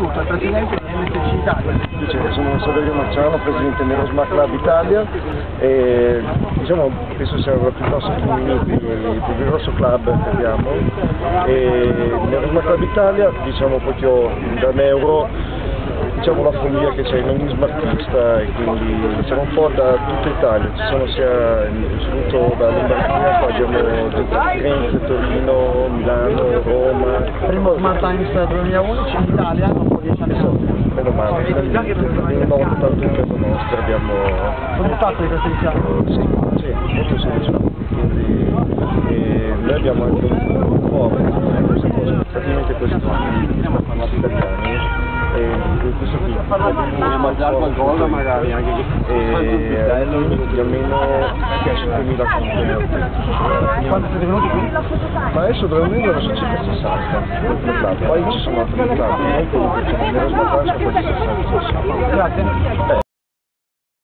tutto, il presidente di MSC Italia. Sono Saverio Marciano, presidente dell'Erosma Club Italia e diciamo penso sia il più grosso club che abbiamo, e l'Erosma Club Italia diciamo proprio dall'euro, diciamo la follia che c'è in ogni smartista, e quindi siamo un po' da tutta Italia, ci sono sia soprattutto da Lombardia, poi abbiamo Firenze, Torino, Milano, Roma. Primo Smart Times 2011 in Italia, dopo 10 anni fa. Meno male, nel 81 in casa nostra abbiamo... Soddisfatto di questa edizione? Sì, molto soddisfatto. Quindi noi abbiamo anche un po' questa cosa, praticamente questi parlati italiani, e questo qui mangiare qualcosa magari anche e almeno 5.000 contenuti. Quanti siete venuti qui? Ma adesso dovremmo venire sono circa 60 del club, poi ci sono altri club, noi quello che c'è nell'Erosma Club sono quasi